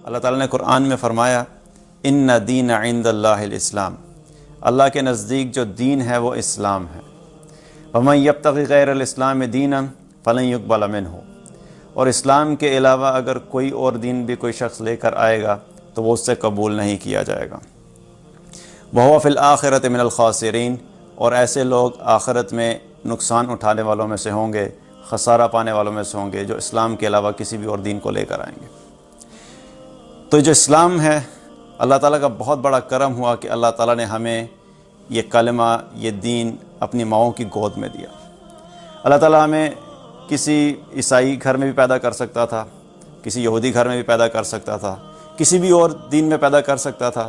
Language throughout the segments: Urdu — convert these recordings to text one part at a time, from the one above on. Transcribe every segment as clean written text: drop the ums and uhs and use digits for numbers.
اللہ تعالیٰ نے قرآن میں فرمایا ان دین عند اللہ الاسلام، اللہ کے نزدیک جو دین ہے وہ اسلام ہے۔ ومن یبتغی غیر الاسلام دینا فلن یقبل منہ، اور اسلام کے علاوہ اگر کوئی اور دین بھی کوئی شخص لے کر آئے گا تو وہ اس سے قبول نہیں کیا جائے گا۔ وہو فی الآخرۃ من الخاسرین، اور ایسے لوگ آخرت میں نقصان اٹھانے والوں میں سے ہوں گے، خسارہ پانے والوں میں سے ہوں گے، جو اسلام کے علاوہ کسی بھی اور دین کو لے کر آئیں گے۔ تو جو اسلام ہے، اللہ تعالیٰ کا بہت بڑا کرم ہوا کہ اللہ تعالیٰ نے ہمیں یہ کلمہ، یہ دین اپنی ماؤں کی گود میں دیا۔ اللہ تعالیٰ ہمیں کسی عیسائی گھر میں بھی پیدا کر سکتا تھا، کسی یہودی گھر میں بھی پیدا کر سکتا تھا، کسی بھی اور دین میں پیدا کر سکتا تھا،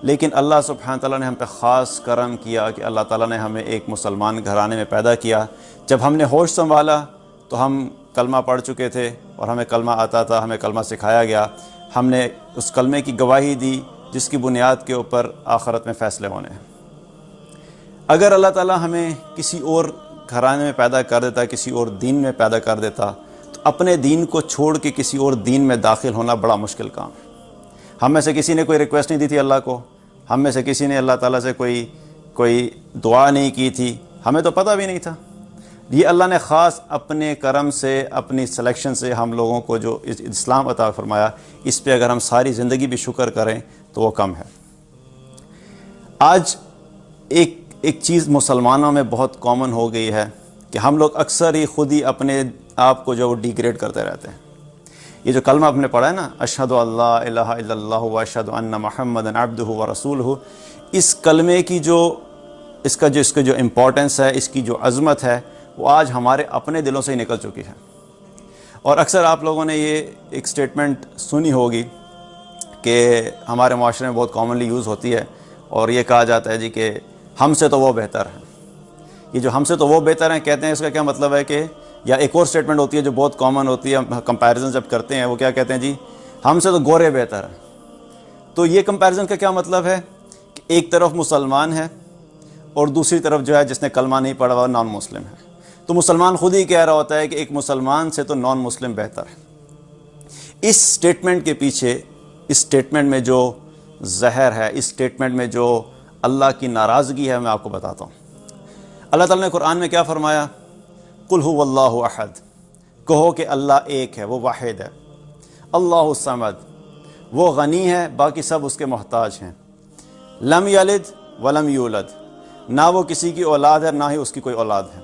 لیکن اللہ سبحانہ تعالیٰ نے ہم پہ خاص کرم کیا کہ اللہ تعالیٰ نے ہمیں ایک مسلمان گھرانے میں پیدا کیا۔ جب ہم نے ہوش سنبھالا تو ہم کلمہ پڑھ چکے تھے اور ہمیں کلمہ آتا تھا، ہمیں کلمہ سکھایا گیا، ہم نے اس کلمے کی گواہی دی جس کی بنیاد کے اوپر آخرت میں فیصلے ہونے ہیں۔ اگر اللہ تعالیٰ ہمیں کسی اور گھرانے میں پیدا کر دیتا، کسی اور دین میں پیدا کر دیتا، تو اپنے دین کو چھوڑ کے کسی اور دین میں داخل ہونا بڑا مشکل کام ہے۔ ہم میں سے کسی نے کوئی ریکویسٹ نہیں دی تھی اللہ کو، ہم میں سے کسی نے اللہ تعالیٰ سے کوئی دعا نہیں کی تھی، ہمیں تو پتہ بھی نہیں تھا۔ یہ اللہ نے خاص اپنے کرم سے، اپنی سلیکشن سے ہم لوگوں کو جو اسلام عطا فرمایا، اس پہ اگر ہم ساری زندگی بھی شکر کریں تو وہ کم ہے۔ آج ایک چیز مسلمانوں میں بہت کامن ہو گئی ہے کہ ہم لوگ اکثر ہی خود ہی اپنے آپ کو جو ڈیگریڈ کرتے رہتے ہیں۔ یہ جو کلمہ آپ نے پڑھا ہے نا، اشہد ان لا الہ الا اللہ و اشہد ان محمدا عبدہ و رسولہ، اس کلمے کی اس کا جو امپورٹنس ہے، اس کی جو عظمت ہے، وہ آج ہمارے اپنے دلوں سے ہی نکل چکی ہے۔ اور اکثر آپ لوگوں نے یہ ایک سٹیٹمنٹ سنی ہوگی کہ ہمارے معاشرے میں بہت کامنلی یوز ہوتی ہے، اور یہ کہا جاتا ہے جی کہ ہم سے تو وہ بہتر ہیں۔ یہ جو ہم سے تو وہ بہتر ہیں کہتے ہیں، اس کا کیا مطلب ہے کہ، یا ایک اور سٹیٹمنٹ ہوتی ہے جو بہت کامن ہوتی ہے، کمپیریزن جب کرتے ہیں وہ کیا کہتے ہیں جی ہم سے تو گورے بہتر ہیں۔ تو یہ کمپیریزن کا کیا مطلب ہے کہ ایک طرف مسلمان ہے اور دوسری طرف جو ہے جس نے کلمہ نہیں پڑھا وہ نان مسلم ہے، تو مسلمان خود ہی کہہ رہا ہوتا ہے کہ ایک مسلمان سے تو نان مسلم بہتر ہے۔ اس سٹیٹمنٹ کے پیچھے، اس سٹیٹمنٹ میں جو زہر ہے، اس سٹیٹمنٹ میں جو اللہ کی ناراضگی ہے، میں آپ کو بتاتا ہوں۔ اللہ تعالیٰ نے قرآن میں کیا فرمایا؟ قل هو اللہ احد، کہو کہ اللہ ایک ہے، وہ واحد ہے۔ اللہ الصمد، وہ غنی ہے، باقی سب اس کے محتاج ہیں۔ لم یلد ولم یولد، نہ وہ کسی کی اولاد ہے نہ ہی اس کی کوئی اولاد ہے۔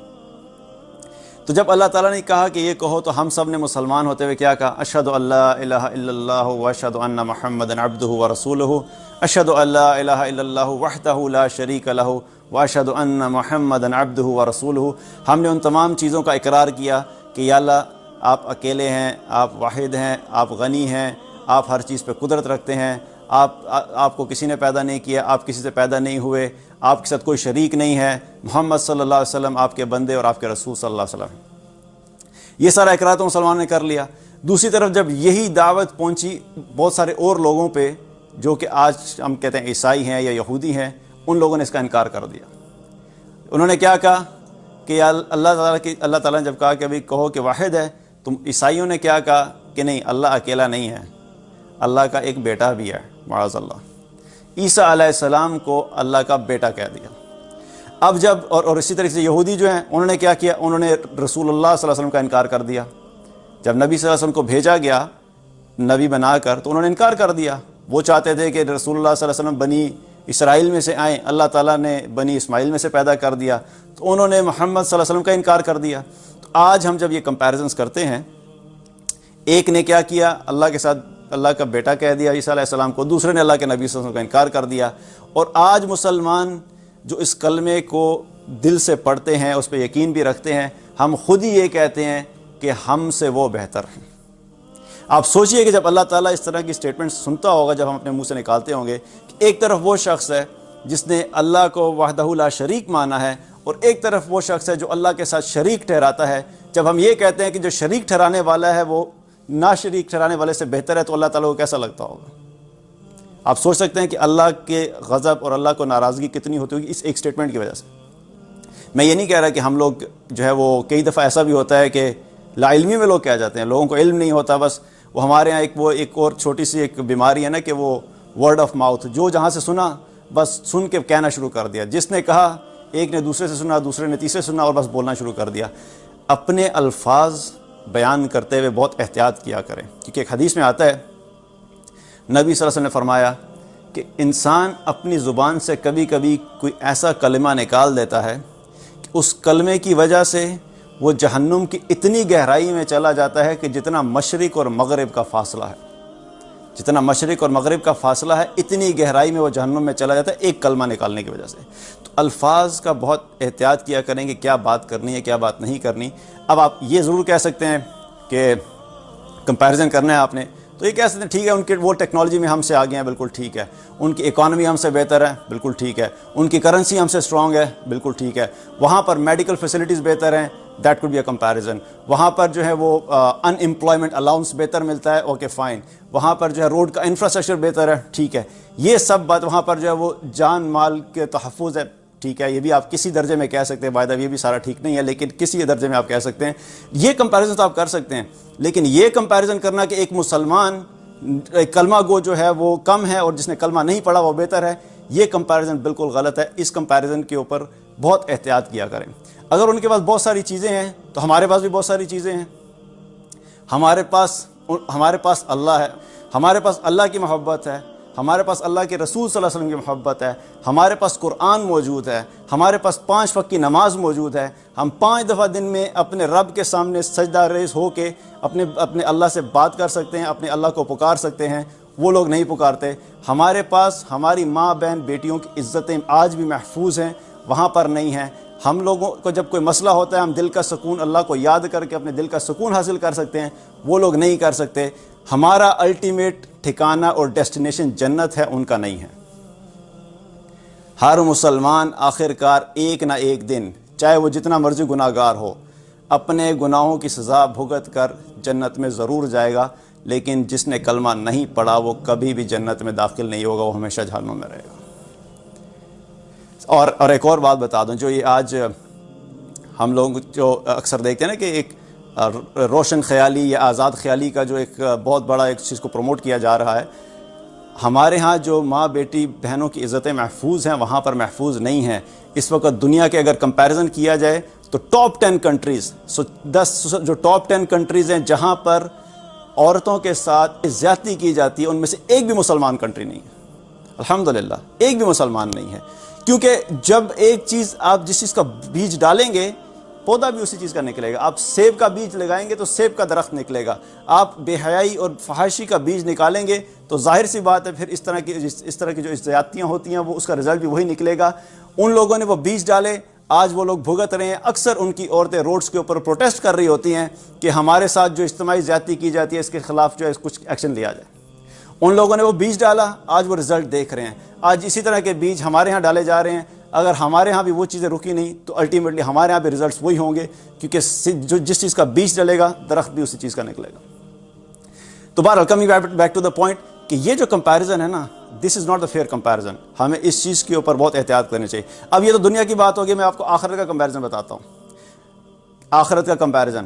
تو جب اللہ تعالیٰ نے کہا کہ یہ کہو، تو ہم سب نے مسلمان ہوتے ہوئے کیا کہا؟ اشہد ان لا الہ الا اللہ و اشہد ان محمدا عبدہ و رسولہ، اشہد ان لا الہ الا اللہ وحدہ لا شریک لہ و اشہد ان محمدا عبدہ و رسولہ۔ ہم نے ان تمام چیزوں کا اقرار کیا کہ یا اللہ آپ اکیلے ہیں، آپ واحد ہیں، آپ غنی ہیں، آپ ہر چیز پہ قدرت رکھتے ہیں، آپ کو کسی نے پیدا نہیں کیا، آپ کسی سے پیدا نہیں ہوئے، آپ کے ساتھ کوئی شریک نہیں ہے، محمد صلی اللہ علیہ وسلم آپ کے بندے اور آپ کے رسول صلی اللہ علیہ وسلم۔ یہ سارا اقرار تو مسلمانوں نے کر لیا۔ دوسری طرف جب یہی دعوت پہنچی بہت سارے اور لوگوں پہ جو کہ آج ہم کہتے ہیں عیسائی ہیں یا یہودی ہیں، ان لوگوں نے اس کا انکار کر دیا۔ انہوں نے کیا کہا کہ اللہ تعالیٰ نے جب کہا کہ ابھی کہو کہ واحد ہے، تو عیسائیوں نے کیا کہا کہ نہیں، اللہ اکیلا نہیں ہے، اللہ کا ایک بیٹا بھی ہے، معاذ اللہ۔ عیسیٰ علیہ السلام کو اللہ کا بیٹا کہہ دیا۔ اب جب اور اسی طریقے سے یہودی جو ہیں، انہوں نے کیا کیا؟ انہوں نے رسول اللہ صلی اللہ علیہ وسلم کا انکار کر دیا۔ جب نبی صلی اللہ علیہ وسلم کو بھیجا گیا نبی بنا کر، تو انہوں نے انکار کر دیا۔ وہ چاہتے تھے کہ رسول اللہ صلی اللہ علیہ وسلم بنی اسرائیل میں سے آئیں، اللہ تعالیٰ نے بنی اسماعیل میں سے پیدا کر دیا، تو انہوں نے محمد صلی اللہ علیہ وسلم کا انکار کر دیا۔ تو آج ہم جب یہ کمپیریزنس کرتے ہیں، ایک نے کیا کیا؟ اللہ کے ساتھ اللہ کا بیٹا کہہ دیا عیسیٰ علیہ السلام کو، دوسرے نے اللہ کے نبی صلی اللہ علیہ وسلم کا انکار کر دیا۔ اور آج مسلمان جو اس کلمے کو دل سے پڑھتے ہیں، اس پہ یقین بھی رکھتے ہیں، ہم خود ہی یہ کہتے ہیں کہ ہم سے وہ بہتر ہیں۔ آپ سوچئے کہ جب اللہ تعالیٰ اس طرح کی سٹیٹمنٹ سنتا ہوگا، جب ہم اپنے منہ سے نکالتے ہوں گے کہ ایک طرف وہ شخص ہے جس نے اللہ کو وحدہ لا شریک مانا ہے، اور ایک طرف وہ شخص ہے جو اللہ کے ساتھ شریک ٹھہراتا ہے۔ جب ہم یہ کہتے ہیں کہ جو شریک ٹھہرانے والا ہے وہ نا شریک ٹھہرانے والے سے بہتر ہے، تو اللہ تعالیٰ کو کیسا لگتا ہوگا؟ آپ سوچ سکتے ہیں کہ اللہ کے غضب اور اللہ کو ناراضگی کتنی ہوتی ہوگی اس ایک سٹیٹمنٹ کی وجہ سے۔ میں یہ نہیں کہہ رہا کہ ہم لوگ جو ہے وہ، کئی دفعہ ایسا بھی ہوتا ہے کہ لا علمی میں لوگ کہہ جاتے ہیں، لوگوں کو علم نہیں ہوتا، بس وہ ہمارے ہاں ایک اور چھوٹی سی ایک بیماری ہے نا کہ وہ ورڈ آف ماؤتھ، جو جہاں سے سنا بس سن کے کہنا شروع کر دیا، جس نے کہا ایک نے دوسرے سے سنا، دوسرے نے تیسرے سنا اور بس بولنا شروع کر دیا۔ اپنے الفاظ بیان کرتے ہوئے بہت احتیاط کیا کریں، کیونکہ ایک حدیث میں آتا ہے نبی صلی اللہ علیہ وسلم نے فرمایا کہ انسان اپنی زبان سے کبھی کبھی کوئی ایسا کلمہ نکال دیتا ہے کہ اس کلمے کی وجہ سے وہ جہنم کی اتنی گہرائی میں چلا جاتا ہے کہ جتنا مشرق اور مغرب کا فاصلہ ہے، جتنا مشرق اور مغرب کا فاصلہ ہے اتنی گہرائی میں وہ جہنم میں چلا جاتا ہے ایک کلمہ نکالنے کی وجہ سے۔ تو الفاظ کا بہت احتیاط کیا کریں کہ کیا بات کرنی ہے کیا بات نہیں کرنی۔ اب آپ یہ ضرور کہہ سکتے ہیں کہ کمپیریزن کرنا ہے آپ نے، تو یہ کہہ سکتے ہیں ٹھیک ہے ان کے وہ ٹیکنالوجی میں ہم سے آگے ہیں، بالکل ٹھیک ہے، ان کی اکانومی ہم سے بہتر ہے، بالکل ٹھیک ہے، ان کی کرنسی ہم سے اسٹرانگ ہے، بالکل ٹھیک ہے، وہاں پر میڈیکل فیسلٹیز بہتر ہیں، that could be a comparison, وہاں پر جو ہے وہ ان امپلائمنٹ الاؤنس بہتر ملتا ہے، اوکے فائن، وہاں پر جو ہے روڈ کا انفراسٹرکچر بہتر ہے، ٹھیک ہے، یہ سب بات، وہاں پر جو ہے وہ جان مال کے تحفظ ہے، ٹھیک ہے، یہ بھی آپ کسی درجے میں کہہ سکتے ہیں، بائی دا وے یہ بھی سارا ٹھیک نہیں ہے لیکن کسی درجے میں آپ کہہ سکتے ہیں، یہ کمپیریزن تو آپ کر سکتے ہیں، لیکن یہ کمپیریزن کرنا کہ ایک مسلمان کلمہ گو جو ہے وہ کم ہے اور جس نے کلمہ نہیں پڑھا وہ بہتر ہے، یہ کمپیریزن بالکل غلط ہے۔ اس کمپیریزن کے اوپر بہت احتیاط کیا کریں۔ اگر ان کے پاس بہت ساری چیزیں ہیں تو ہمارے پاس بھی بہت ساری چیزیں ہیں، ہمارے پاس اللہ ہے، ہمارے پاس اللہ کی محبت ہے، ہمارے پاس اللہ کے رسول صلی اللہ علیہ وسلم کی محبت ہے، ہمارے پاس قرآن موجود ہے، ہمارے پاس 5 وقت کی نماز موجود ہے، ہم 5 دفعہ دن میں اپنے رب کے سامنے سجدہ ریز ہو کے اپنے اللہ سے بات کر سکتے ہیں، اپنے اللہ کو پکار سکتے ہیں، وہ لوگ نہیں پکارتے۔ ہمارے پاس ہماری ماں بہن بیٹیوں کی عزتیں آج بھی محفوظ ہیں، وہاں پر نہیں ہیں۔ ہم لوگوں کو جب کوئی مسئلہ ہوتا ہے ہم دل کا سکون اللہ کو یاد کر کے اپنے دل کا سکون حاصل کر سکتے ہیں، وہ لوگ نہیں کر سکتے۔ ہمارا الٹیمیٹ ٹھکانہ اور ڈیسٹینیشن جنت ہے، ان کا نہیں ہے۔ ہر مسلمان آخر کار ایک نہ ایک دن، چاہے وہ جتنا مرضی گناہ گار ہو، اپنے گناہوں کی سزا بھگت کر جنت میں ضرور جائے گا، لیکن جس نے کلمہ نہیں پڑھا وہ کبھی بھی جنت میں داخل نہیں ہوگا، وہ ہمیشہ جہنم میں رہے گا۔ اور ایک اور بات بتا دوں، جو یہ آج ہم لوگ جو اکثر دیکھتے ہیں نا کہ ایک روشن خیالی یا آزاد خیالی کا جو ایک بہت بڑا ایک چیز کو پروموٹ کیا جا رہا ہے، ہمارے ہاں جو ماں بیٹی بہنوں کی عزتیں محفوظ ہیں وہاں پر محفوظ نہیں ہیں۔ اس وقت دنیا کے اگر کمپیریزن کیا جائے تو ٹاپ 10 کنٹریز، 10 جو ٹاپ 10 کنٹریز ہیں جہاں پر عورتوں کے ساتھ زیادتی کی جاتی ہے، ان میں سے ایک بھی مسلمان کنٹری نہیں ہے، الحمدللہ ایک بھی مسلمان نہیں ہے۔ کیونکہ جب ایک چیز آپ جس چیز کا بیج ڈالیں گے پودا بھی اسی چیز کا نکلے گا۔ آپ سیب کا بیج لگائیں گے تو سیب کا درخت نکلے گا، آپ بے حیائی اور فحاشی کا بیج نکالیں گے تو ظاہر سی بات ہے پھر اس طرح کی جو زیادتیاں ہوتی ہیں وہ اس کا رزلٹ بھی وہی نکلے گا۔ ان لوگوں نے وہ بیج ڈالے، آج وہ لوگ بھگت رہے ہیں۔ اکثر ان کی عورتیں روڈز کے اوپر پروٹیسٹ کر رہی ہوتی ہیں کہ ہمارے ساتھ جو اجتماعی زیادتی کی جاتی ہے اس کے خلاف جو ہے کچھ ایکشن لیا جائے۔ ان لوگوں نے وہ بیج ڈالا، آج وہ رزلٹ دیکھ رہے ہیں۔ آج اسی طرح کے بیج ہمارے ہاں ڈالے جا رہے ہیں، اگر ہمارے ہاں بھی وہ چیزیں رکی نہیں تو الٹیمیٹلی ہمارے ہاں بھی ریزلٹس وہی ہوں گے، کیونکہ جو جس چیز کا بیج ڈلے گا درخت بھی اسی چیز کا نکلے گا۔ تو بہرحال coming back to the point کہ یہ جو کمپیریزن ہے نا، this is not the fair comparison, ہمیں اس چیز کے اوپر بہت احتیاط کرنی چاہیے۔ اب یہ تو دنیا کی بات ہوگی، میں آپ کو آخرت کا کمپیریزن بتاتا ہوں۔ آخرت کا کمپیریزن،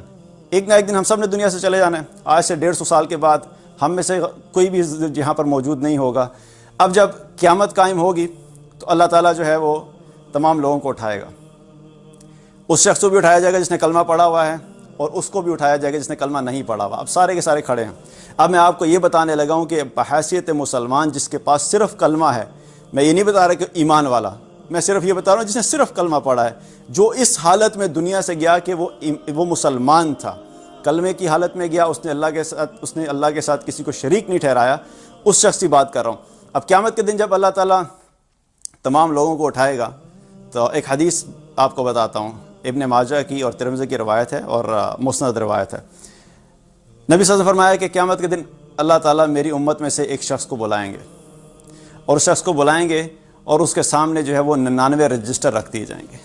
ایک نہ ایک دن ہم سب نے دنیا سے چلے جانا ہے، آج سے 150 سال کے بعد ہم میں سے کوئی بھی یہاں پر موجود نہیں ہوگا۔ اب جب قیامت قائم ہوگی تو اللہ تعالیٰ جو ہے وہ تمام لوگوں کو اٹھائے گا۔ اس شخص کو بھی اٹھایا جائے گا جس نے کلمہ پڑھا ہوا ہے، اور اس کو بھی اٹھایا جائے گا جس نے کلمہ نہیں پڑھا ہوا۔ اب سارے کے سارے کھڑے ہیں۔ اب میں آپ کو یہ بتانے لگا ہوں کہ بحیثیت مسلمان جس کے پاس صرف کلمہ ہے، میں یہ نہیں بتا رہا کہ ایمان والا، میں صرف یہ بتا رہا ہوں جس نے صرف کلمہ پڑھا ہے، جو اس حالت میں دنیا سے گیا کہ وہ مسلمان تھا، کلمے کی حالت میں گیا، اس نے اللہ کے ساتھ کسی کو شریک نہیں ٹھہرایا، اس شخص کی بات کر رہا ہوں۔ اب قیامت کے دن جب اللہ تعالیٰ تمام لوگوں کو اٹھائے گا تو ایک حدیث آپ کو بتاتا ہوں، ابن ماجہ کی اور ترمذی کی روایت ہے اور مسند روایت ہے۔ نبی صلی اللہ علیہ وسلم نے فرمایا کہ قیامت کے دن اللہ تعالیٰ میری امت میں سے ایک شخص کو بلائیں گے، اور اس شخص کو بلائیں گے اور اس کے سامنے جو ہے وہ 99 رجسٹر رکھ دیے جائیں گے،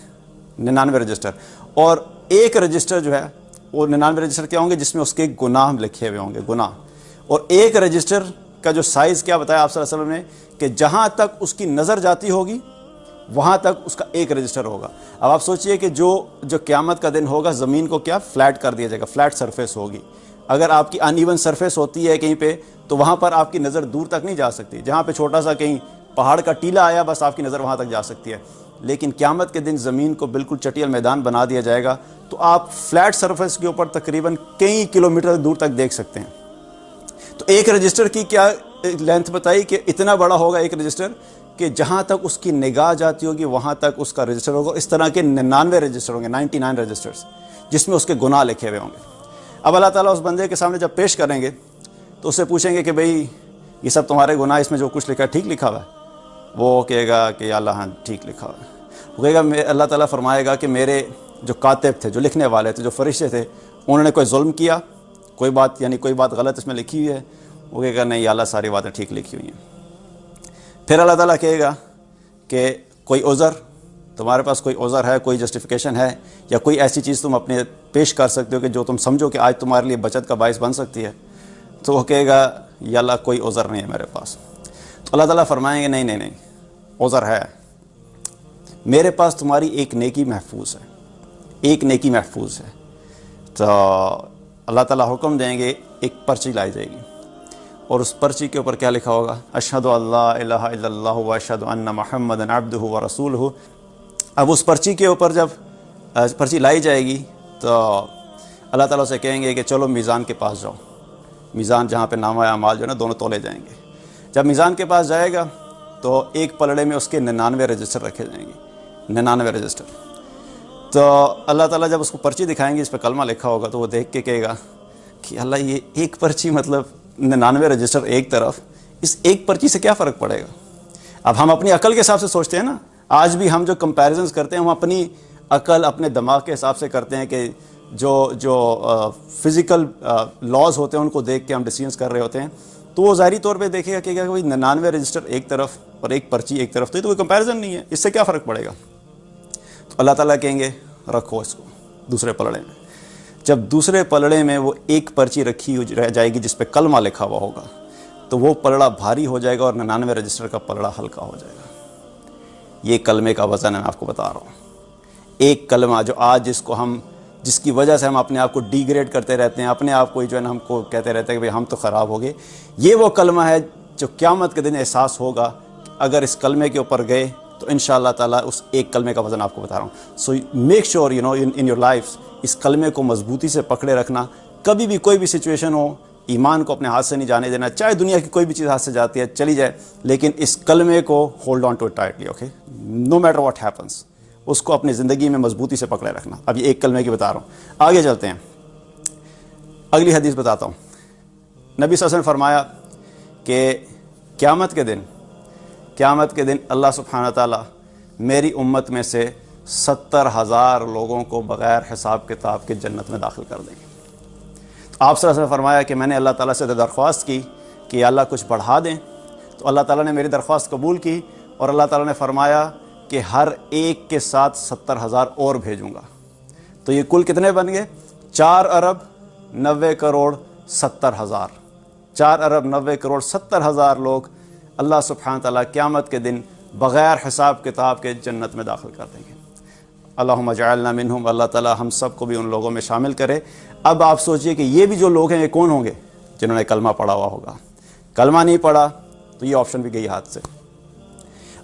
99 رجسٹر، اور ایک رجسٹر جو ہے وہ 99 رجسٹر کیا ہوں گے جس میں اس کے گناہ لکھے ہوئے ہوں گے، گناہ، اور ایک رجسٹر کا جو سائز کیا بتایا آپ صلی اللہ علیہ وسلم نے کہ جہاں تک اس کی نظر جاتی ہوگی وہاں تک اس کا ایک رجسٹر ہوگا۔ اب آپ سوچئے کہ جو قیامت کا دن ہوگا زمین کو کیا فلیٹ کر دیا جائے گا، فلیٹ سرفیس ہوگی، اگر آپ کی ان ایون سرفیس ہوتی ہے کہیں پہ تو وہاں پر آپ کی نظر دور تک نہیں جا سکتی. جہاں پہ چھوٹا سا کہیں پہاڑ کا ٹیلا آیا بس آپ کی نظر وہاں تک جا سکتی ہے. لیکن قیامت کے دن زمین کو بالکل چٹیل میدان بنا دیا جائے گا تو آپ فلیٹ سرفیس کے اوپر تقریباً کئی کلومیٹر دور تک دیکھ سکتے ہیں. تو ایک رجسٹر کی کیا لینتھ بتائی کہ اتنا بڑا ہوگا ایک رجسٹر کہ جہاں تک اس کی نگاہ جاتی ہوگی وہاں تک اس کا رجسٹر ہوگا. اس طرح کے 99 رجسٹر ہوں گے, 99 رجسٹرز, جس میں اس کے گناہ لکھے ہوئے ہوں گے. اب اللہ تعالیٰ اس بندے کے سامنے جب پیش کریں گے تو اس سے پوچھیں گے کہ بھئی یہ سب تمہارے گناہ, اس میں جو کچھ لکھا ہے ٹھیک لکھا ہوا ہے؟ وہ کہے گا کہ یا اللہ ہاں ٹھیک لکھا ہوا ہے. وہ کہے گا, اللہ تعالیٰ فرمائے گا کہ میرے جو کاتب تھے, جو لکھنے والے تھے, جو فرشتے تھے, انہوں نے کوئی ظلم کیا, کوئی بات یعنی کوئی بات غلط اس میں لکھی ہوئی ہے؟ وہ کہے گا نہیں یا اللہ ساری باتیں ٹھیک لکھی ہوئی ہیں. پھر اللہ تعالیٰ کہے گا کہ کوئی عذر, تمہارے پاس کوئی عذر ہے, کوئی جسٹیفیکیشن ہے, یا کوئی ایسی چیز تم اپنے پیش کر سکتے ہو کہ جو تم سمجھو کہ آج تمہارے لیے بچت کا باعث بن سکتی ہے؟ تو وہ کہے گا یا اللہ کوئی عذر نہیں ہے میرے پاس. تو اللہ تعالیٰ فرمائیں گے نہیں نہیں نہیں, عذر ہے, میرے پاس تمہاری ایک نیکی محفوظ ہے, ایک نیکی محفوظ ہے. تو اللہ تعالیٰ حکم دیں گے, ایک پرچی لائی جائے گی اور اس پرچی کے اوپر کیا لکھا ہوگا؟ اشہد ان لا الہ الا اللہ و اشہد ان محمدا عبدہ و رسولہ. اب اس پرچی کے اوپر جب پرچی لائی جائے گی تو اللہ تعالیٰ سے کہیں گے کہ چلو میزان کے پاس جاؤ. میزان جہاں پہ نامہ اعمال جو ہے نا دونوں تولے جائیں گے. جب میزان کے پاس جائے گا تو ایک پلڑے میں اس کے 99 رجسٹر رکھے جائیں گے, 99 رجسٹر. تو اللہ تعالیٰ جب اس کو پرچی دکھائیں گے, اس پہ کلمہ لکھا ہوگا, تو وہ دیکھ کے کہے گا کہ اللہ یہ ایک پرچی, مطلب 99 رجسٹر ایک طرف, اس ایک پرچی سے کیا فرق پڑے گا؟ اب ہم اپنی عقل کے حساب سے سوچتے ہیں نا, آج بھی ہم جو کمپیریزنز کرتے ہیں ہم اپنی عقل, اپنے دماغ کے حساب سے کرتے ہیں کہ جو فزیکل لاز ہوتے ہیں ان کو دیکھ کے ہم ڈیسیژنز کر رہے ہوتے ہیں. تو وہ ظاہری طور پہ دیکھے گا کہ 99 رجسٹر ایک طرف اور ایک پرچی ایک طرف, تو یہ تو کوئی کمپیریزن نہیں ہے, اس سے کیا فرق پڑے گا؟ تو اللہ تعالیٰ کہیں گے رکھو اس کو دوسرے پلڑے میں. جب دوسرے پلڑے میں وہ ایک پرچی رکھی رہ جائے گی جس پہ کلمہ لکھا ہوا ہوگا, تو وہ پلڑا بھاری ہو جائے گا اور 99 رجسٹر کا پلڑا ہلکا ہو جائے گا. یہ کلمے کا وزن ہے, میں آپ کو بتا رہا ہوں. ایک کلمہ جو آج جس کی وجہ سے ہم اپنے آپ کو ڈی گریڈ کرتے رہتے ہیں, اپنے آپ کو جو ہے نا ہم کو کہتے رہتے ہیں کہ ہم تو خراب ہو گئے, یہ وہ کلمہ ہے جو قیامت کے دن احساس ہوگا کہ اگر اس کلمے کے اوپر گئے تو انشاءاللہ تعالیٰ اس ایک کلمے کا وزن آپ کو بتا رہا ہوں. So make sure in your life, اس کلمے کو مضبوطی سے پکڑے رکھنا. کبھی بھی کوئی بھی سچویشن ہو, ایمان کو اپنے ہاتھ سے نہیں جانے دینا. چاہے دنیا کی کوئی بھی چیز ہاتھ سے جاتی ہے چلی جائے, لیکن اس کلمے کو hold on to it tightly, okay, no matter what happens, اس کو اپنی زندگی میں مضبوطی سے پکڑے رکھنا. اب یہ ایک کلمے کی بتا رہا ہوں. آگے چلتے ہیں, اگلی حدیث بتاتا ہوں. نبی صلی اللہ علیہ وسلم نے فرمایا کہ قیامت کے دن اللہ سبحانہ تعالیٰ میری امت میں سے 70,000 لوگوں کو بغیر حساب کتاب کے جنت میں داخل کر دیں گے. تو آپ صلی اللہ علیہ وسلم نے فرمایا کہ میں نے اللہ تعالیٰ سے درخواست کی کہ اللہ کچھ بڑھا دیں, تو اللہ تعالیٰ نے میری درخواست قبول کی اور اللہ تعالیٰ نے فرمایا کہ ہر ایک کے ساتھ 70,000 اور بھیجوں گا. تو یہ کل کتنے بن گئے؟ 4 ارب 90 کروڑ 70,000. 4 ارب 90 کروڑ 70,000 لوگ اللہ سبحانہ تعالیٰ قیامت کے دن بغیر حساب کتاب کے جنت میں داخل کر دیں گے. اللہم اجعلنا منہم, اللہ تعالیٰ ہم سب کو بھی ان لوگوں میں شامل کرے. اب آپ سوچئے کہ یہ بھی جو لوگ ہیں یہ کون ہوں گے؟ جنہوں نے کلمہ پڑھا ہوا ہوگا. کلمہ نہیں پڑھا تو یہ آپشن بھی گئی ہاتھ سے.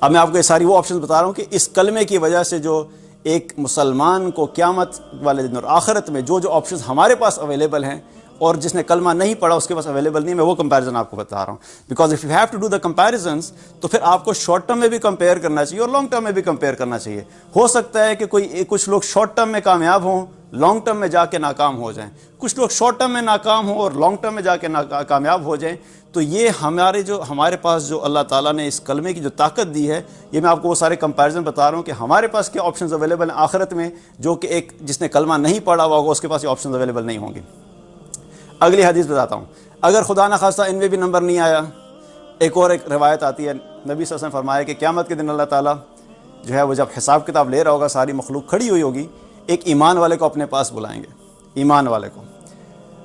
اب میں آپ کو یہ ساری وہ آپشن بتا رہا ہوں کہ اس کلمے کی وجہ سے جو ایک مسلمان کو قیامت والے دن اور آخرت میں جو آپشنز ہمارے پاس اویلیبل ہیں اور جس نے کلمہ نہیں پڑھا اس کے پاس اویلیبل نہیں, میں وہ کمپیریزن آپ کو بتا رہا ہوں. Because if you have to do the comparisons, تو پھر آپ کو شارٹ ٹرم میں بھی کمپیئر کرنا چاہیے اور لانگ ٹرم میں بھی کمپیئر کرنا چاہیے. ہو سکتا ہے کہ کچھ لوگ شارٹ ٹرم میں کامیاب ہوں, لانگ ٹرم میں جا کے ناکام ہو جائیں. کچھ لوگ شارٹ ٹرم میں ناکام ہوں اور لانگ ٹرم میں جا کے کامیاب ہو جائیں. تو یہ ہمارے پاس جو اللہ تعالیٰ نے اس کلمے کی جو طاقت دی ہے, یہ میں آپ کو وہ سارے کمپیریزن بتا رہا ہوں کہ ہمارے پاس کیا آپشنز اویلیبل ہیں آخرت میں, جو کہ ایک جس نے کلمہ نہیں پڑھا ہوا ہوگا اس کے پاس یہ آپشنز اویلیبل نہیں ہوں گے. اگلی حدیث بتاتا ہوں. اگر خدا نہ خواستہ ان میں بھی نمبر نہیں آیا, ایک روایت آتی ہے, نبی صلی اللہ علیہ وسلم نے فرمایا کہ قیامت کے دن اللہ تعالیٰ جو ہے وہ جب حساب کتاب لے رہا ہوگا, ساری مخلوق کھڑی ہوئی ہوگی, ایک ایمان والے کو اپنے پاس بلائیں گے. ایمان والے کو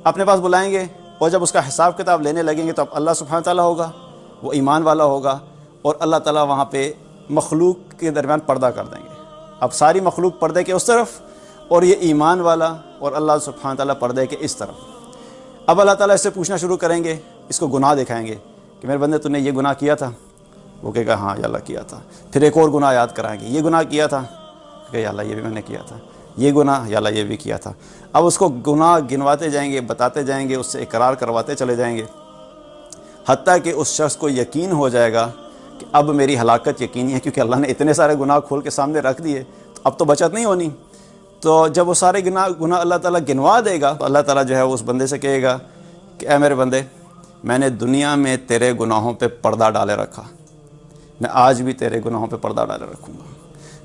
اپنے پاس بلائیں گے, اور جب اس کا حساب کتاب لینے لگیں گے تو اب اللہ سبحانہ تعالیٰ ہوگا, وہ ایمان والا ہوگا, اور اللہ تعالیٰ وہاں پہ مخلوق کے درمیان پردہ کر دیں گے. اب ساری مخلوق پردے کے اس طرف اور یہ ایمان والا اور اللہ سبحانہ تعالیٰ پردے کے اس طرف. اب اللہ تعالیٰ اس سے پوچھنا شروع کریں گے، اس کو گناہ دکھائیں گے کہ میرے بندے تو نے یہ گناہ کیا تھا، وہ کہے گا ہاں یا اللہ کیا تھا۔ پھر ایک اور گناہ یاد کرائیں گے، یہ گناہ کیا تھا، کہ یا اللہ یہ بھی میں نے کیا تھا، یہ گناہ یا اللہ یہ بھی کیا تھا۔ اب اس کو گناہ گنواتے جائیں گے، بتاتے جائیں گے، اس سے اقرار کرواتے چلے جائیں گے، حتیٰ کہ اس شخص کو یقین ہو جائے گا کہ اب میری ہلاکت یقینی ہے، کیونکہ اللہ نے اتنے سارے گناہ کھول کے سامنے رکھ دیے، تو اب تو بچت نہیں ہونی۔ تو جب وہ سارے گناہ اللہ تعالیٰ گنوا دے گا تو اللہ تعالیٰ جو ہے اس بندے سے کہے گا کہ اے میرے بندے، میں نے دنیا میں تیرے گناہوں پہ پردہ ڈالے رکھا، میں آج بھی تیرے گناہوں پہ پردہ ڈالے رکھوں گا۔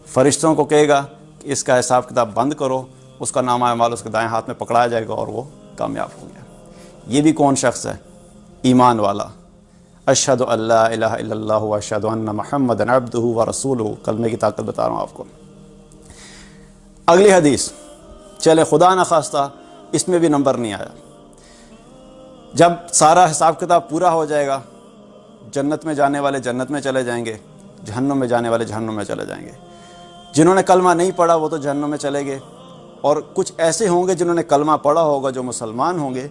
فرشتوں کو کہے گا کہ اس کا حساب کتاب بند کرو، اس کا نامہ اعمال اس کے دائیں ہاتھ میں پکڑایا جائے گا اور وہ کامیاب ہو گیا۔ یہ بھی کون شخص ہے؟ ایمان والا۔ اشہد ان لا الہ الا اللہ و اشہد ان محمدًا عبدہ و رسولہ، کلمے کی طاقت بتا رہا ہوں آپ کو۔ اگلی حدیث، چلے خدا نخواستہ اس میں بھی نمبر نہیں آیا، جب سارا حساب کتاب پورا ہو جائے گا، جنت میں جانے والے جنت میں چلے جائیں گے، جہنم میں جانے والے جہنم میں چلے جائیں گے۔ جنہوں نے کلمہ نہیں پڑھا وہ تو جہنم میں چلے گئے، اور کچھ ایسے ہوں گے جنہوں نے کلمہ پڑھا ہوگا، جو مسلمان ہوں گے،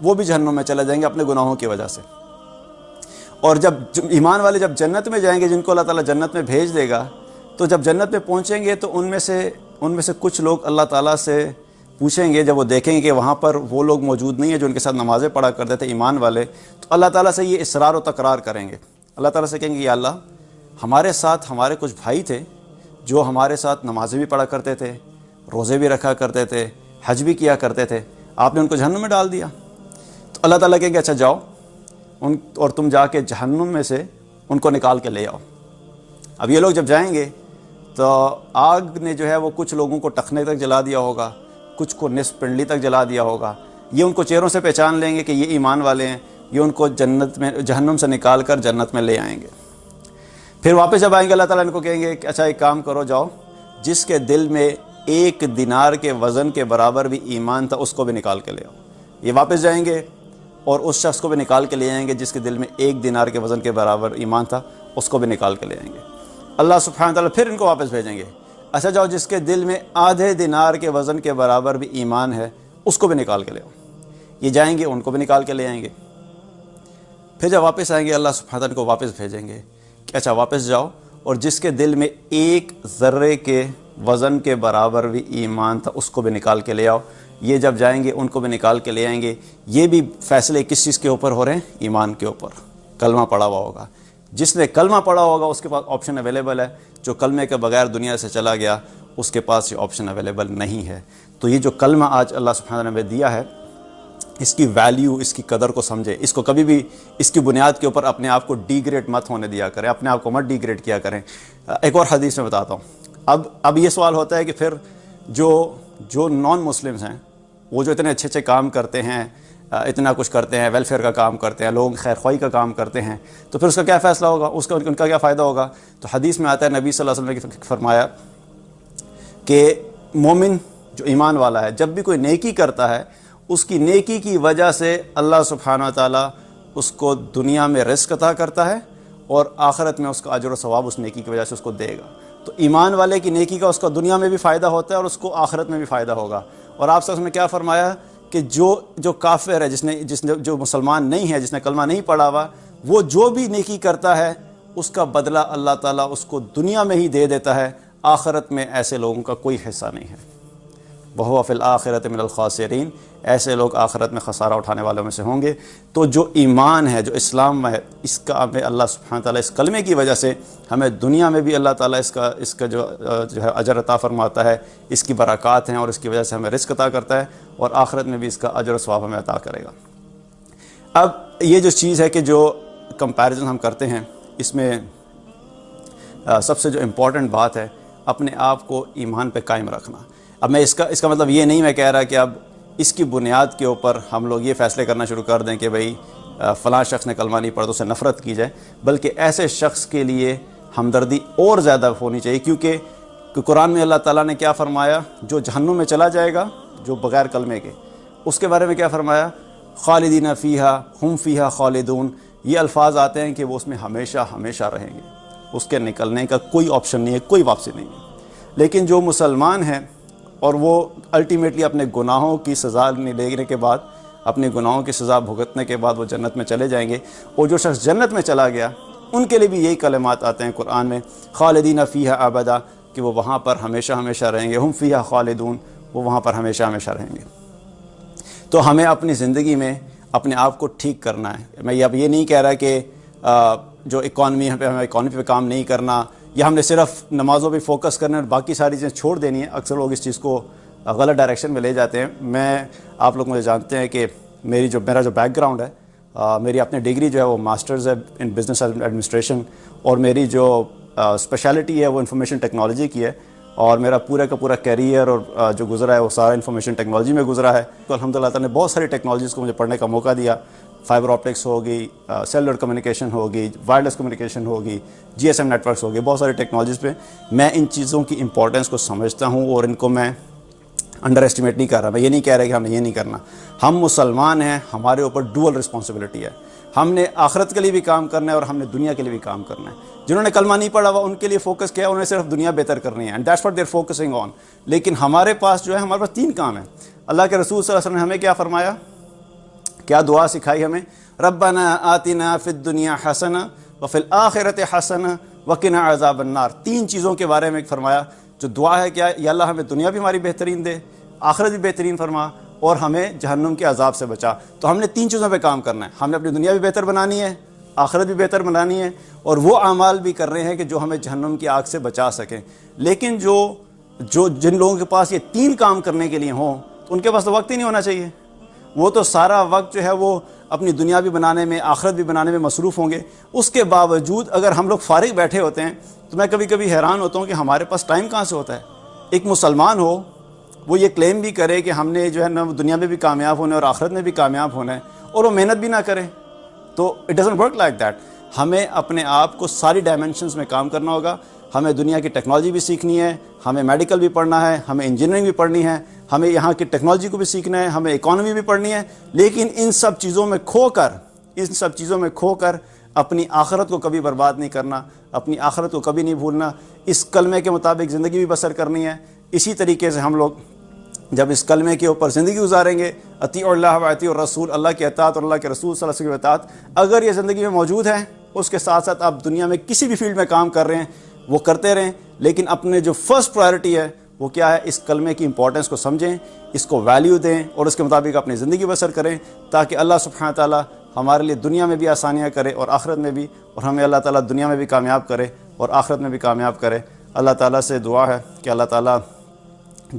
وہ بھی جہنم میں چلے جائیں گے اپنے گناہوں کی وجہ سے۔ اور جب ایمان والے جب جنت میں جائیں گے، جن کو اللہ تعالیٰ جنت میں بھیج دے گا، تو جب جنت میں پہنچیں گے تو ان میں سے کچھ لوگ اللہ تعالیٰ سے پوچھیں گے، جب وہ دیکھیں گے کہ وہاں پر وہ لوگ موجود نہیں ہیں جو ان کے ساتھ نمازیں پڑھا کرتے تھے ایمان والے، تو اللہ تعالیٰ سے یہ اصرار و تکرار کریں گے۔ اللہ تعالیٰ سے کہیں گے یا اللہ، ہمارے ساتھ ہمارے کچھ بھائی تھے جو ہمارے ساتھ نمازیں بھی پڑھا کرتے تھے، روزے بھی رکھا کرتے تھے، حج بھی کیا کرتے تھے، آپ نے ان کو جہنم میں ڈال دیا۔ تو اللہ تعالیٰ کہیں گے اچھا جاؤ اور تم جا کے جہنم میں سے ان کو نکال کے لے آؤ۔ اب یہ لوگ جب جائیں گے تو آگ نے جو ہے وہ کچھ لوگوں کو ٹخنے تک جلا دیا ہوگا، کچھ کو نصف پنڈلی تک جلا دیا ہوگا۔ یہ ان کو چہروں سے پہچان لیں گے کہ یہ ایمان والے ہیں، یہ ان کو جہنم سے نکال کر جنت میں لے آئیں گے۔ پھر واپس جب آئیں گے اللہ تعالیٰ ان کو کہیں گے کہ اچھا ایک کام کرو، جاؤ جس کے دل میں 1 دینار کے وزن کے برابر بھی ایمان تھا اس کو بھی نکال کے لے آؤ۔ یہ واپس جائیں گے اور اس شخص کو بھی نکال کے لے آئیں گے جس کے دل میں 1 دینار کے وزن کے برابر ایمان تھا، اس کو بھی نکال کے لے آئیں گے۔ اللہ سبحانہ تعالیٰ پھر ان کو واپس بھیجیں گے، اچھا جاؤ جس کے دل میں آدھے دینار کے وزن کے برابر بھی ایمان ہے اس کو بھی نکال کے لے آؤ۔ یہ جائیں گے، ان کو بھی نکال کے لے آئیں گے۔ پھر جب واپس آئیں گے اللہ سبحانہ تعالیٰ ان کو واپس بھیجیں گے کہ اچھا واپس جاؤ اور جس کے دل میں 1 ذرے کے وزن کے برابر بھی ایمان تھا اس کو بھی نکال کے لے آؤ۔ یہ جب جائیں گے ان کو بھی نکال کے لے آئیں گے۔ یہ بھی فیصلے کس چیز کے اوپر ہو رہے ہیں؟ ایمان کے اوپر، کلمہ پڑھا ہوا ہوگا۔ جس نے کلمہ پڑھا ہوگا اس کے پاس آپشن اویلیبل ہے، جو کلمے کے بغیر دنیا سے چلا گیا اس کے پاس یہ آپشن اویلیبل نہیں ہے۔ تو یہ جو کلمہ آج اللہ سبحانہ نے ہمیں دیا ہے، اس کی ویلیو، اس کی قدر کو سمجھے، اس کو کبھی بھی اس کی بنیاد کے اوپر اپنے آپ کو ڈی گریڈ مت ہونے دیا کریں، اپنے آپ کو مت ڈی گریڈ کیا کریں۔ ایک اور حدیث میں بتاتا ہوں۔ اب یہ سوال ہوتا ہے کہ پھر جو نان مسلمز ہیں، وہ جو اتنے اچھے کام کرتے ہیں، اتنا کچھ کرتے ہیں، ویلفیئر کا کام کرتے ہیں، لوگوں کی خیر خواہی کا کام کرتے ہیں، تو پھر اس کا کیا فیصلہ ہوگا، ان کا کیا فائدہ ہوگا؟ تو حدیث میں آتا ہے، نبی صلی اللہ علیہ وسلم نے فرمایا کہ مومن جو ایمان والا ہے جب بھی کوئی نیکی کرتا ہے، اس کی نیکی کی وجہ سے اللہ سبحانہ تعالیٰ اس کو دنیا میں رزق عطا کرتا ہے اور آخرت میں اس کا اجر و ثواب اس نیکی کی وجہ سے اس کو دے گا۔ تو ایمان والے کی نیکی کا اس کا دنیا میں بھی فائدہ ہوتا ہے اور اس کو آخرت میں بھی فائدہ ہوگا۔ اور آپ صلی اللہ علیہ وسلم نے کیا فرمایا کہ جو کافر ہے، جو مسلمان نہیں ہے، جس نے کلمہ نہیں پڑھا ہوا، وہ جو بھی نیکی کرتا ہے اس کا بدلہ اللہ تعالیٰ اس کو دنیا میں ہی دے دیتا ہے، آخرت میں ایسے لوگوں کا کوئی حصہ نہیں ہے۔ وَهُوَ فِي الْآخِرَةِ مِنَ الْخَاسِرِينَ، ایسے لوگ آخرت میں خسارہ اٹھانے والوں میں سے ہوں گے۔ تو جو ایمان ہے، جو اسلام ہے، اس کا ہمیں اللہ سبحانہ تعالیٰ اس کلمے کی وجہ سے ہمیں دنیا میں بھی اللہ تعالیٰ اس کا جو ہے اجر عطا فرماتا ہے، اس کی برکات ہیں اور اس کی وجہ سے ہمیں رزق عطا کرتا ہے، اور آخرت میں بھی اس کا اجر و ثواب ہمیں عطا کرے گا۔ اب یہ جو چیز ہے کہ جو کمپیریزن ہم کرتے ہیں، اس میں سب سے جو امپورٹنٹ بات ہے اپنے آپ کو ایمان پہ قائم رکھنا۔ اب میں اس کا مطلب یہ نہیں میں کہہ رہا کہ اب اس کی بنیاد کے اوپر ہم لوگ یہ فیصلے کرنا شروع کر دیں کہ بھئی فلاں شخص نے کلمہ نہیں پڑھا تو اسے نفرت کی جائے، بلکہ ایسے شخص کے لیے ہمدردی اور زیادہ ہونی چاہیے، کیونکہ قرآن میں اللہ تعالیٰ نے کیا فرمایا؟ جو جہنم میں چلا جائے گا جو بغیر کلمے کے، اس کے بارے میں کیا فرمایا؟ خالدین فیہا ہم فیہا خالدون۔ یہ الفاظ آتے ہیں کہ وہ اس میں ہمیشہ ہمیشہ رہیں گے، اس کے نکلنے کا کوئی آپشن نہیں ہے، کوئی واپسی نہیں ہے۔ لیکن جو مسلمان ہیں اور وہ الٹیمیٹلی اپنے گناہوں کی سزا لینے کے بعد اپنے گناہوں کی سزا بھگتنے کے بعد وہ جنت میں چلے جائیں گے. اور جو شخص جنت میں چلا گیا ان کے لیے بھی یہی کلمات آتے ہیں قرآن میں, خالدین فیہا ابدا, کہ وہ وہاں پر ہمیشہ ہمیشہ رہیں گے. ہم فیہا خالدون, وہ وہاں پر ہمیشہ ہمیشہ رہیں گے. تو ہمیں اپنی زندگی میں اپنے آپ کو ٹھیک کرنا ہے. میں اب یہ نہیں کہہ رہا کہ جو اکانومی ہے ہمیں اکانومی پہ کام نہیں کرنا, یا ہم نے صرف نمازوں پہ فوکس کرنا ہے اور باقی ساری چیزیں چھوڑ دینی ہیں. اکثر لوگ اس چیز کو غلط ڈائریکشن میں لے جاتے ہیں. میں آپ لوگ مجھے جانتے ہیں کہ میرا جو بیک گراؤنڈ ہے, میری اپنی ڈگری جو ہے وہ ماسٹرز ہے ان بزنس ایڈمنسٹریشن, اور میری جو اسپیشلٹی ہے وہ انفارمیشن ٹیکنالوجی کی ہے, اور میرا پورا کا پورا کیریئر اور جو گزرا ہے وہ سارا انفارمیشن ٹیکنالوجی میں گزرا ہے. تو الحمدللہ تعالیٰ نے بہت ساری ٹیکنالوجیز کو مجھے پڑھنے کا موقع دیا. فائبر آپٹکس ہوگی, سیلولر کمیونیکیشن ہوگی, وائرلیس کمیونیکیشن ہوگی, جی ایس ایم نیٹورکس ہوگی, بہت ساری ٹیکنالوجیز پہ میں ان چیزوں کی امپورٹنس کو سمجھتا ہوں, اور ان کو میں انڈر ایسٹیمیٹ نہیں کر رہا. میں یہ نہیں کہہ رہا کہ ہمیں یہ نہیں کرنا. ہم مسلمان ہیں, ہمارے اوپر ڈوئل رسپانسبلٹی ہے. ہم نے آخرت کے لیے بھی کام کرنا ہے اور ہم نے دنیا کے لیے بھی کام کرنا ہے. جنہوں نے کلمہ نہیں پڑھا ہوا ان کے لیے فوکس کیا ہے, انہیں صرف دنیا بہتر کرنی ہے, and that's what they are focusing on. لیکن ہمارے پاس جو ہے, ہمارے پاس 3 کام ہیں. اللہ کے رسول صلی اللہ علیہ وسلم نے ہمیں کیا فرمایا, کیا دعا سکھائی ہمیں, ربنا آتنا فی الدنیا حسنہ وفی الآخرۃ حسنہ وقنا عذاب النار. 3 چیزوں کے بارے میں فرمایا. جو دعا ہے کیا, یا اللہ ہمیں دنیا بھی ہماری بہترین دے, آخرت بھی بہترین فرما, اور ہمیں جہنم کے عذاب سے بچا. تو ہم نے 3 چیزوں پہ کام کرنا ہے. ہم نے اپنی دنیا بھی بہتر بنانی ہے, آخرت بھی بہتر بنانی ہے, اور وہ اعمال بھی کر رہے ہیں کہ جو ہمیں جہنم کی آگ سے بچا سکیں. لیکن جن لوگوں کے پاس یہ 3 کام کرنے کے لیے ہوں, تو ان کے پاس تو وقت ہی نہیں ہونا چاہیے. وہ تو سارا وقت جو ہے وہ اپنی دنیا بھی بنانے میں, آخرت بھی بنانے میں مصروف ہوں گے. اس کے باوجود اگر ہم لوگ فارغ بیٹھے ہوتے ہیں تو میں کبھی کبھی حیران ہوتا ہوں کہ ہمارے پاس ٹائم کہاں سے ہوتا ہے. ایک مسلمان ہو, وہ یہ کلیم بھی کرے کہ ہم نے جو ہے نا دنیا میں بھی کامیاب ہونا ہے اور آخرت میں بھی کامیاب ہونا ہے, اور وہ محنت بھی نہ کرے, تو it doesn't work like that. ہمیں اپنے آپ کو ساری ڈائمینشنز میں کام کرنا ہوگا. ہمیں دنیا کی ٹیکنالوجی بھی سیکھنی ہے, ہمیں میڈیکل بھی پڑھنا ہے, ہمیں انجینئرنگ بھی پڑھنی ہے, ہمیں یہاں کی ٹیکنالوجی کو بھی سیکھنا ہے, ہمیں اکانومی بھی پڑھنی ہے. لیکن ان سب چیزوں میں کھو کر اپنی آخرت کو کبھی برباد نہیں کرنا, اپنی آخرت کو کبھی نہیں بھولنا. اس کلمے کے مطابق زندگی بھی بسر کرنی ہے. اسی طریقے سے ہم لوگ جب اس کلمے کے اوپر زندگی گزاریں گے, اطیعوا اللہ و اطیعوا الرسول, اللہ کی اطاعت اور اللہ کے رسول صلی اللہ علیہ وسلم کی اطاعت اگر یہ زندگی میں موجود ہے, اس کے ساتھ ساتھ آپ دنیا میں کسی بھی فیلڈ میں کام کر رہے ہیں وہ کرتے رہیں. لیکن اپنے جو فرسٹ پرائرٹی ہے وہ کیا ہے, اس کلمے کی امپورٹنس کو سمجھیں, اس کو ویلیو دیں, اور اس کے مطابق اپنی زندگی بسر کریں, تاکہ اللہ سبحانہ تعالیٰ ہمارے لیے دنیا میں بھی آسانیاں کرے اور آخرت میں بھی, اور ہمیں اللہ تعالیٰ دنیا میں بھی کامیاب کرے اور آخرت میں بھی کامیاب کرے. اللہ تعالیٰ سے دعا ہے کہ اللہ تعالیٰ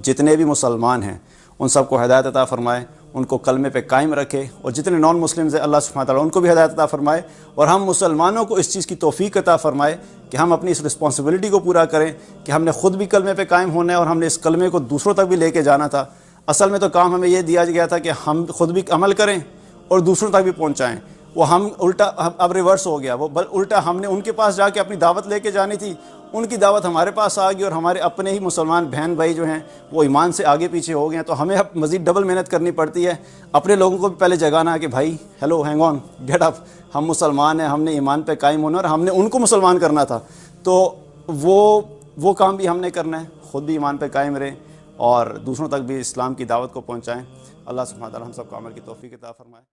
جتنے بھی مسلمان ہیں ان سب کو ہدایت عطا فرمائے, ان کو کلمے پہ قائم رکھے, اور جتنے نان مسلمز ہیں اللہ سبحانہ تعالیٰ ان کو بھی ہدایت عطا فرمائے, اور ہم مسلمانوں کو اس چیز کی توفیق عطا فرمائے کہ ہم اپنی اس رسپانسبلٹی کو پورا کریں کہ ہم نے خود بھی کلمے پہ قائم ہونا ہے, اور ہم نے اس کلمے کو دوسروں تک بھی لے کے جانا تھا. اصل میں تو کام ہمیں یہ دیا گیا تھا کہ ہم خود بھی عمل کریں اور دوسروں تک بھی پہنچائیں. وہ ہم الٹا, اب ریورس ہو گیا, وہ الٹا ہم نے ان کے پاس جا کے اپنی دعوت لے کے جانی تھی, ان کی دعوت ہمارے پاس آ گئی, اور ہمارے اپنے ہی مسلمان بہن بھائی جو ہیں وہ ایمان سے آگے پیچھے ہو گئے ہیں. تو ہمیں اب مزید ڈبل محنت کرنی پڑتی ہے. اپنے لوگوں کو بھی پہلے جگانا ہے کہ بھائی hello hang on get up, ہم مسلمان ہیں, ہم نے ایمان پہ قائم ہونا, اور ہم نے ان کو مسلمان کرنا تھا. تو وہ کام بھی ہم نے کرنا ہے, خود بھی ایمان پہ قائم رہیں اور دوسروں تک بھی اسلام کی دعوت کو پہنچائیں. اللہ سبحانہ تعالیٰ ہم سب کو عمل کی توفیق عطا فرمائے.